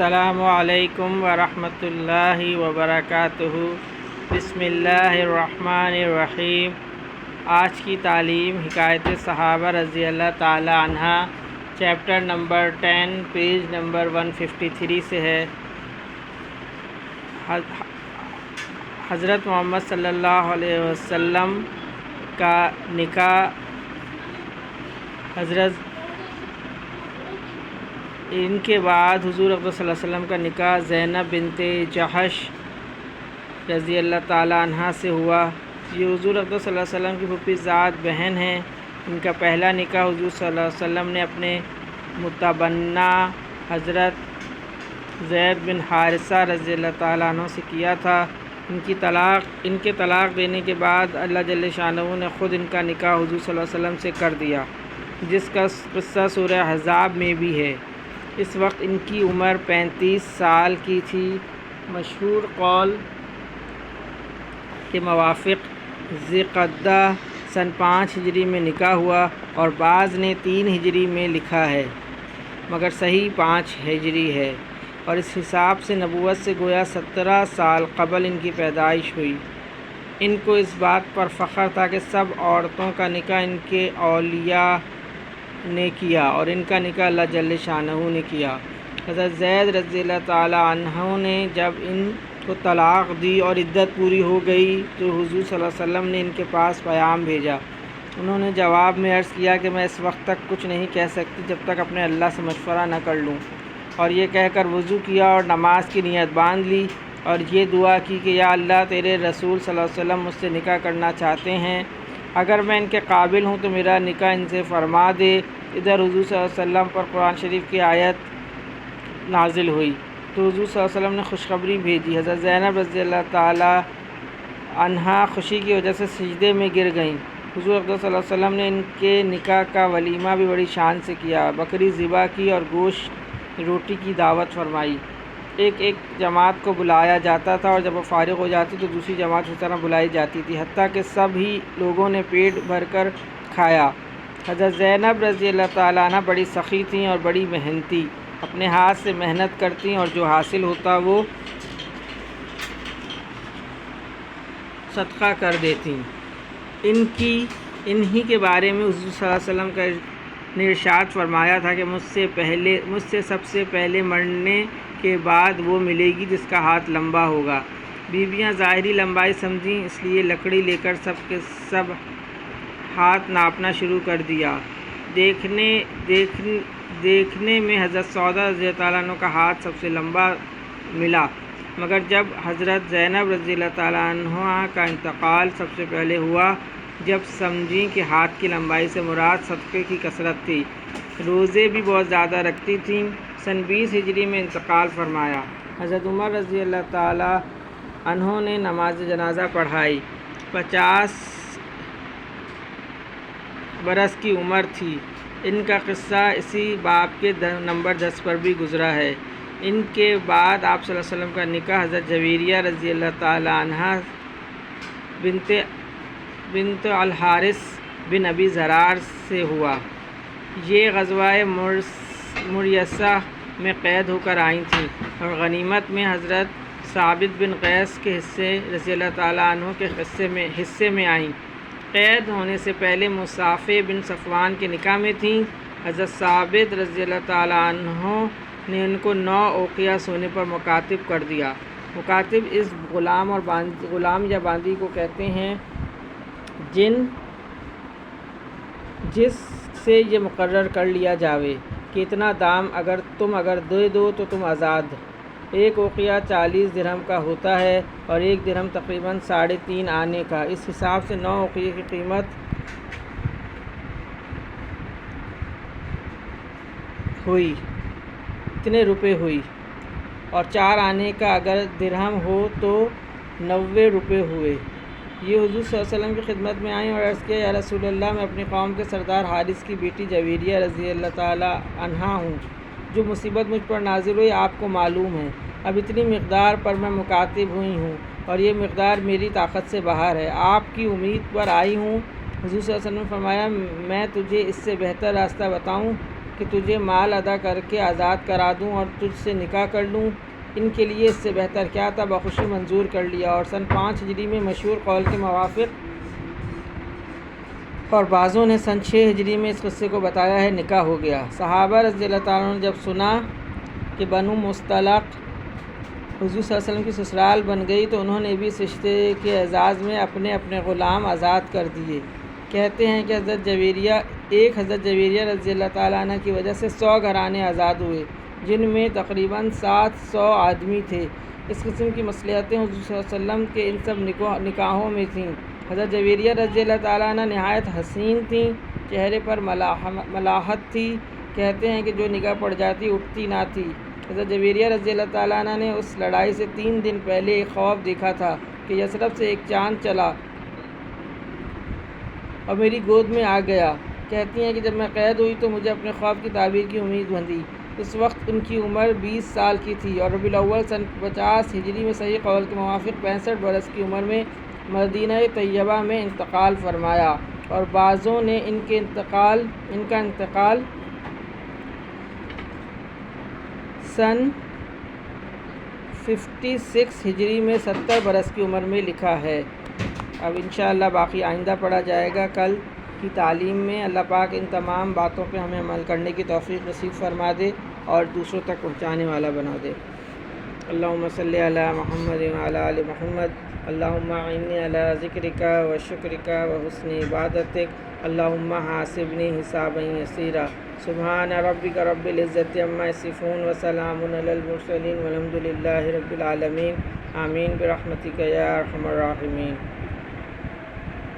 السلام علیکم ورحمۃ اللہ وبرکاتہ۔ بسم اللہ الرحمن الرحیم۔ آج کی تعلیم حکایت صحابہ رضی اللہ تعالی عنہ چیپٹر نمبر 10 پیج نمبر 153 سے ہے۔ حضرت محمد صلی اللہ علیہ وسلم کا نکاح ان کے بعد حضور اقدس صلی اللہ علیہ وسلم کا نکاح زینب بنت جحش رضی اللہ تعالی عنہ سے ہوا۔ یہ حضور اقدس صلی اللہ علیہ وسلم کی پھوپھی ذات بہن ہیں۔ ان کا پہلا نکاح حضور صلی اللہ علیہ وسلم نے اپنے متبنہ حضرت زید بن حارثہ رضی اللہ تعالیٰ عنہ سے کیا تھا۔ ان کے طلاق دینے کے بعد اللہ جل شانہ نے خود ان کا نکاح حضور صلی اللہ علیہ وسلم سے کر دیا، جس کا قصہ سورہ احزاب میں بھی ہے۔ اس وقت ان کی عمر 35 سال کی تھی۔ مشہور قول کے موافق ذی-القعدہ سن 5 ہجری میں نکاح ہوا، اور بعض نے 3 ہجری میں لکھا ہے، مگر صحیح 5 ہجری ہے، اور اس حساب سے نبوت سے گویا 17 سال قبل ان کی پیدائش ہوئی۔ ان کو اس بات پر فخر تھا کہ سب عورتوں کا نکاح ان کے اولیاء نے کیا، اور ان کا نکاح اللہ جل شانہ نے کیا۔ حضرت زید رضی اللہ تعالی عنہ نے جب ان کو طلاق دی اور عدت پوری ہو گئی تو حضور صلی اللہ علیہ وسلم نے ان کے پاس پیام بھیجا۔ انہوں نے جواب میں عرض کیا کہ میں اس وقت تک کچھ نہیں کہہ سکتی جب تک اپنے اللہ سے مشورہ نہ کر لوں، اور یہ کہہ کر وضو کیا اور نماز کی نیت باندھ لی، اور یہ دعا کی کہ یا اللہ، تیرے رسول صلی اللہ علیہ وسلم مجھ سے نکاح کرنا چاہتے ہیں، اگر میں ان کے قابل ہوں تو میرا نکاح ان سے فرما دے۔ ادھر حضور صلی اللہ علیہ وسلم پر قرآن شریف کی آیت نازل ہوئی تو حضور صلی اللہ علیہ وسلم نے خوشخبری بھیجی۔ حضرت زینب رضی اللہ تعالی عنہا خوشی کی وجہ سے سجدے میں گر گئیں۔ حضور اقدس صلی اللہ علیہ وسلم نے ان کے نکاح کا ولیمہ بھی بڑی شان سے کیا، بکری ذبح کی اور گوشت روٹی کی دعوت فرمائی۔ ایک جماعت کو بلایا جاتا تھا، اور جب وہ فارغ ہو جاتی تو دوسری جماعت اس طرح بلائی جاتی تھی، حتیٰ کہ سب ہی لوگوں نے پیٹ بھر کر کھایا۔ حضرت زینب رضی اللہ تعالیٰ عنہ بڑی سخی تھیں اور بڑی محنتی، اپنے ہاتھ سے محنت کرتیں اور جو حاصل ہوتا وہ صدقہ کر دیتیں۔ انہی کے بارے میں حضور صلی اللہ علیہ وسلم نے ارشاد فرمایا تھا کہ مجھ سے سب سے پہلے مرنے کے بعد وہ ملے گی جس کا ہاتھ لمبا ہوگا۔ بیویاں ظاہری لمبائی سمجھیں، اس لیے لکڑی لے کر سب کے سب ہاتھ ناپنا شروع کر دیا۔ دیکھنے میں حضرت سودا رضی اللہ تعالیٰ عنہ کا ہاتھ سب سے لمبا ملا، مگر جب حضرت زینب رضی اللہ تعالیٰ عنہ کا انتقال سب سے پہلے ہوا، جب سمجھیں کہ ہاتھ کی لمبائی سے مراد صدقے کی کثرت تھی۔ روزے بھی بہت زیادہ رکھتی تھیں۔ سن 20 ہجری میں انتقال فرمایا۔ حضرت عمر رضی اللہ تعالیٰ عنہ نے نماز جنازہ پڑھائی۔ 50 برس کی عمر تھی۔ ان کا قصہ اسی باب کے نمبر 10 پر بھی گزرا ہے۔ ان کے بعد آپ صلی اللہ علیہ وسلم کا نکاح حضرت جویریہ رضی اللہ تعالی عنہ بنت الحارث بن ابی زرار سے ہوا۔ یہ غزوہ مریسہ میں قید ہو کر آئی تھیں، اور غنیمت میں حضرت ثابت بن قیس کے حصے رضی اللہ تعالیٰ عنہ کے حصے میں آئیں۔ قید ہونے سے پہلے مصافح بن صفوان کے نکاح میں تھیں۔ حضرت ثابت رضی اللہ تعالیٰ عنہ نے ان کو 9 اوقیہ سونے پر مکاتب کر دیا۔ مکاتب اس غلام یا باندی کو کہتے ہیں جس سے یہ مقرر کر لیا جاوے کہ اتنا دام اگر دے دو تو تم آزاد۔ ایک اوقیہ 40 درہم کا ہوتا ہے، اور ایک درہم تقریباً 3.5 آنے کا۔ اس حساب سے 9 اوقیہ کی قیمت ہوئی اتنے روپے ہوئی، اور 4 آنے کا اگر درہم ہو تو 90 روپے ہوئے۔ یہ حضور صلی اللہ علیہ وسلم کی خدمت میں آئیں اور عرض کیا، یا رسول اللہ، میں اپنی قوم کے سردار حارث کی بیٹی جویریہ رضی اللہ تعالی عنہا ہوں۔ جو مصیبت مجھ پر نازل ہوئی آپ کو معلوم ہے۔ اب اتنی مقدار پر میں مکاتب ہوئی ہوں، اور یہ مقدار میری طاقت سے باہر ہے۔ آپ کی امید پر آئی ہوں۔ حضور صلی اللہ علیہ وسلم نے فرمایا، میں تجھے اس سے بہتر راستہ بتاؤں کہ تجھے مال ادا کر کے آزاد کرا دوں اور تجھ سے نکاح کر لوں؟ ان کے لیے اس سے بہتر کیا تھا؟ بخوشی منظور کر لیا، اور سن 5 ہجری میں مشہور قول کے موافق اور بعضوں نے سن 6 ہجری میں اس قصے کو بتایا ہے، نکاح ہو گیا۔ صحابہ رضی اللہ تعالیٰ عنہ نے جب سنا کہ بنو مستلق حضور صلی اللہ علیہ وسلم کی سسرال بن گئی تو انہوں نے بھی اس رشتے کے اعزاز میں اپنے اپنے غلام آزاد کر دیے۔ کہتے ہیں کہ حضرت جویریہ رضی اللہ تعالیٰ عنہ کی وجہ سے 100 گھرانے آزاد ہوئے، جن میں تقریباً 700 آدمی تھے۔ اس قسم کی مصلحتیں حضور صلی اللہ علیہ وسلم کے ان سب نکاحوں میں تھیں۔ حضرت جویریہ رضی اللہ تعالیٰ عنہ نہایت حسین تھیں، چہرے پر ملاحت تھی۔ کہتے ہیں کہ جو نگاہ پڑ جاتی اٹھتی نہ تھی۔ حضرت جویریہ رضی اللہ تعالیٰ عنہ نے اس لڑائی سے 3 دن پہلے ایک خواب دیکھا تھا کہ یثرب سے ایک چاند چلا اور میری گود میں آ گیا۔ کہتی ہیں کہ جب میں قید ہوئی تو مجھے اپنے خواب کی تعبیر کی امید بندھی۔ اس وقت ان کی عمر 20 سال کی تھی اور ربیع الاول سن 50 ہجری میں صحیح قول کے موافق 65 برس کی عمر میں مدینہ طیبہ میں انتقال فرمایا، اور بعضوں نے ان کا انتقال سن 56 ہجری میں 70 برس کی عمر میں لکھا ہے۔ اب انشاءاللہ باقی آئندہ پڑھا جائے گا کل کی تعلیم میں۔ اللہ پاک ان تمام باتوں پہ ہمیں عمل کرنے کی توفیق نصیب فرما دے اور دوسروں تک پہنچانے والا بنا دے۔ اللہم صلی علی محمد وعلی آل محمد، اللہم اعنی علی ذکرک و شکرک و حسن عبادتک، اللہم حاسبنی حسابا یسیرا، سبحان ربک رب العزت عما یصفون وسلام علی المرسلین والحمد للہ رب العالمین، آمین برحمتک یا ارحم الراحمین۔